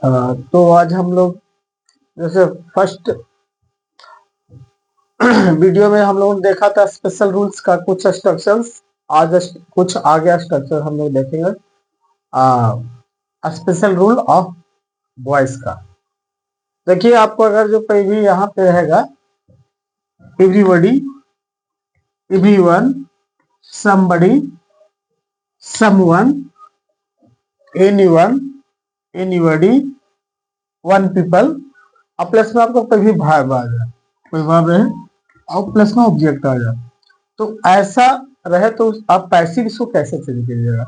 तो आज हम लोग जैसे फर्स्ट वीडियो में हम लोगों ने देखा था स्पेशल रूल्स का कुछ स्ट्रक्चर्स। आज कुछ आगे स्ट्रक्चर हम लोग देखेंगे स्पेशल रूल ऑफ वॉइस का। देखिए आपको अगर जो कोई भी यहाँ पे रहेगा everybody, everyone, somebody, someone, anyone, anybody, one people, अब प्लस में आपको कोई भी भाव आ जाए, कोई भाव रहे और प्लस में ऑब्जेक्ट आ जाए, तो ऐसा रहे तो आप पैसिव इसको कैसे चेंज कीजिएगा।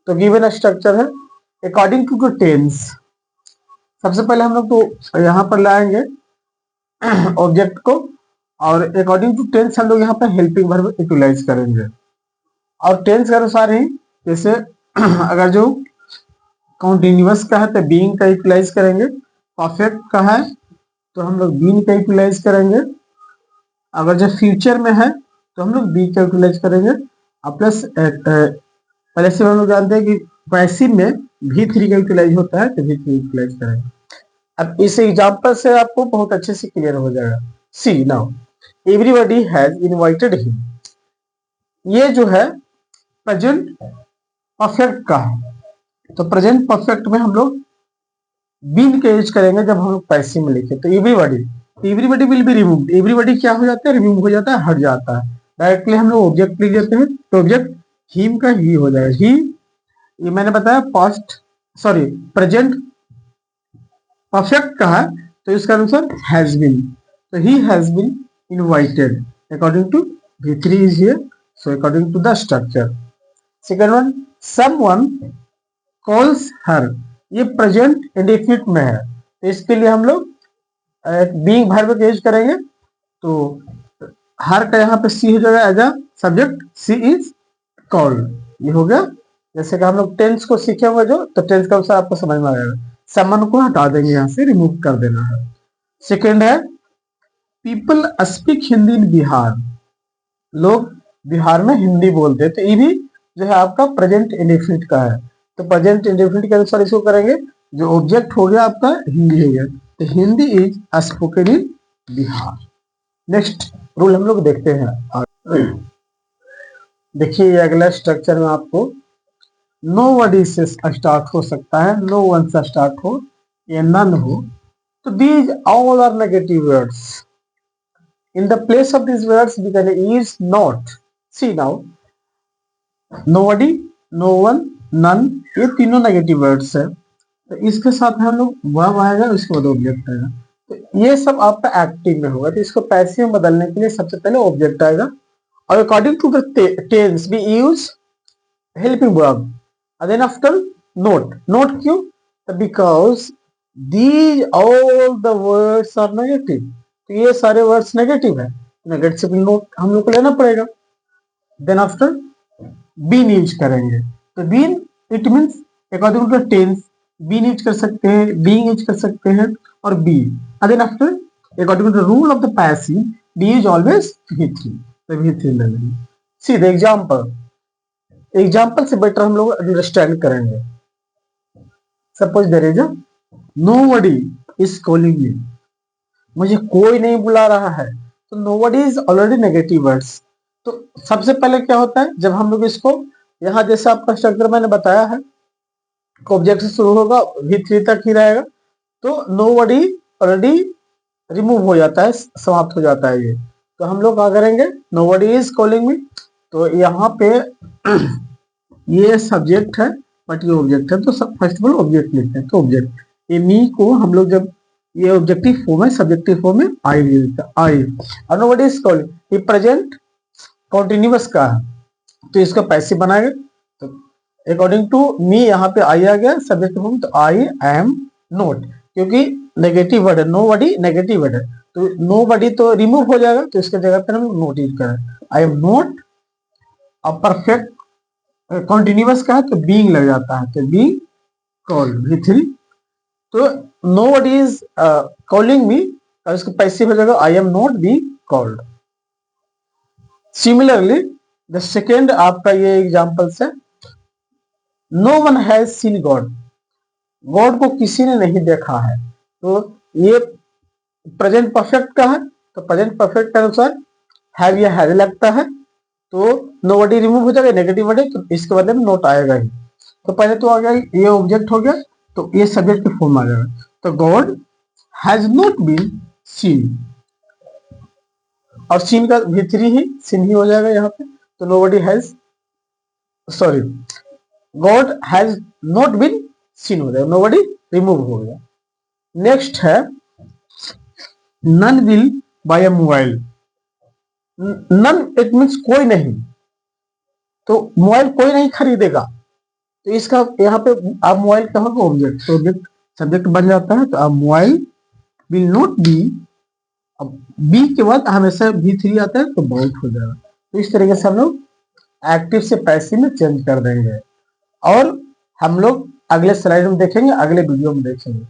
तो गिवन स्ट्रक्चर है अकॉर्डिंग टू टेंस। सबसे पहले हम लोग तो यहाँ पर लाएंगे ऑब्जेक्ट को और अकॉर्डिंग टू टेंस हम लोग यहाँ पर हेल्पिंग वर्ब यूटिलाइज करेंगे और टेंस के अनुसार ही। जैसे अगर जो कॉन्टिन्यूअस का है तो बीइंग का यूटिलाइज करेंगे, परफेक्ट का है तो हम लोग बीन का यूटिलाइज करेंगे, अगर जो फ्यूचर में है तो हम लोग बी का यूटिलाइज करेंगे और प्लस पहले से हम लोग जानते हैं कि पैसिव में V3 का यूटिलाइज होता है तो V3 यूटिलाइज करेंगे। अब इस एग्जांपल से आपको बहुत अच्छे से क्लियर हो जाएगा। See now everybody has invited him, ये जो है प्रेजेंट परफेक्ट का है, तो प्रेजेंट परफेक्ट में हम लोग बीन का यूज करेंगे जब हम लोग पैसिव में लिखे। तो everybody will be removed, everybody क्या हो जाता है, रिमूव हो जाता है, हट जाता है। डायरेक्टली हम लोग ऑब्जेक्ट लिख देते हैं तो ऑब्जेक्ट हिम का ही हो जाएगा। ही, ये मैंने बताया पास्ट सॉरी प्रेजेंट परफेक्ट का है तो इसका अनुसार हैज बीन, तो he has been invited according to V3 is here, so according to the structure. Second one someone calls her, ये प्रेजेंट इंडेफिनिट में है तो इसके लिए हम लोग बीइंग वर्ब का यूज करेंगे। तो हर का यहाँ पे सी हो जाएगा as a subject, C is called, ये हो गया। जैसे कि हम लोग टेंस को सीखे हुए जो, तो टेंस का अनुसार आपको समझ में आ जाएगा। समन को हटा देंगे, यहाँ से रिमूव कर देना है। सेकेंड है पीपल स्पीक हिंदी इन बिहार, लोग बिहार में हिंदी बोलते हैं, तो ये भी जो है आपका प्रेजेंट इंडेफिनिट का है, तो प्रेजेंट इंडेफिनिट के अनुसार इसको करेंगे। जो ऑब्जेक्ट हो गया आपका हिंदी हो गया, तो Hindi is spoken in Bihar. Next rule हम लोग देखते हैं। देखिए अगला स्ट्रक्चर में आपको नो वर्डी से स्टार्ट हो सकता है, नो वन से स्टार्ट हो या नन हो, तो these all are negative words. In the place of this words we can use not. See now nobody, no one, none, ये तीनों नेगेटिव वर्ड्स है, तो इसके साथ हम लोग वर्ब आएगा, उसके बाद ऑब्जेक्ट आएगा। तो ये सब आपका एक्टिव में होगा, तो इसको पैसिव में बदलने के लिए सबसे पहले ऑब्जेक्ट आएगा और according to the tense we use helping verb and then after note क्यों, because these all the words are negative, तो ये सारे वर्ड्स नेगेटिव है, नेगेटिव नोट हम लोग को लेना पड़ेगा। देन आफ्टर बीन यूज करेंगे, तो been it means according to tense been use कर सकते हैं, बीइंग यूज कर सकते हैं और be. and then after according to the rule of the passive b is always V3, तो V3 ले लेंगे। सी द एग्जाम्पल से बेटर हम लोग अंडरस्टैंड करेंगे। Suppose there is nobody is calling me, मुझे कोई नहीं बुला रहा है, तो nobody is already negative words. तो सबसे पहले क्या होता है जब हम लोग इसको यहाँ जैसे आपका स्ट्रक्चर मैंने बताया है, ऑब्जेक्ट से शुरू होगा V3 तक ही रहेगा, तो नोबडी ऑलरेडी रिमूव हो जाता है, समाप्त हो जाता है ये। तो हम लोग क्या करेंगे, नोबडी इज कॉलिंग मी, तो यहाँ पे ये सब्जेक्ट है बट ये ऑब्जेक्ट है, तो फर्स्ट ऑफ ऑल ऑब्जेक्ट लिखते हैं। तो ऑब्जेक्ट ये मी को हम लोग जब ये ऑब्जेक्टिव फॉर्म है, सब्जेक्टिव फॉर्म में आई लिखते हैं, आई। और नोबडी इज कॉलिंग, ये प्रेजेंट कॉन्टिन्यूअस का है तो इसका पैसिव बनाएंगे। तो अकॉर्डिंग टू मी यहाँ पे आई आ गया सब्जेक्ट फॉर्म, तो आई एम नॉट, क्योंकि नेगेटिव वर्ड है, नोबडी नेगेटिव वर्ड है, तो नोबडी तो रिमूव हो जाएगा, तो इसके जगह पर हम नोट यूज करें। आई एम नॉट, और परफेक्ट कॉन्टिन्यूअस का है तो बीइंग लग जाता है, तो बीइंग कॉल्ड V3। तो नोबडी इज कॉलिंग मी, और इसको पैसिव हो जाएगा I am not being called. Similarly the second आपका ये एग्जांपल से no one has seen God, God को किसी ने नहीं देखा है, तो ये प्रेजेंट परफेक्ट का है, तो प्रेजेंट परफेक्ट के अनुसार हैव या हैज लगता है, तो नोबडी रिमूव हो जाएगा, नेगेटिव वर्ड है तो इसके बदले में नोट आएगा ही। तो पहले तो आ गया ये ऑब्जेक्ट हो गया, तो ये सब्जेक्ट के फॉर्म आ जाएगा, तो God has not been seen, और सीन का भी3 ही सीन ही हो जाएगा यहाँ पे, तो nobody has, sorry, God has not been seen हो जाएगा, नोबडी रिमूव हो गया। नेक्स्ट है none will buy a mobile. None it means कोई नहीं, तो मोबाइल कोई नहीं खरीदेगा, तो इसका यहाँ पे आप मोबाइल का होगा ऑब्जेक्ट, तो ऑब्जेक्ट सब्जेक्ट बन जाता है, तो आप मोबाइल विल नॉट बी, अब बी के बाद हमेशा भी3 आता है तो बाउट हो जाएगा। तो इस तरीके से हम लोग एक्टिव से पैसिव में चेंज कर देंगे, और हम लोग अगले स्लाइड में देखेंगे, अगले वीडियो में देखेंगे।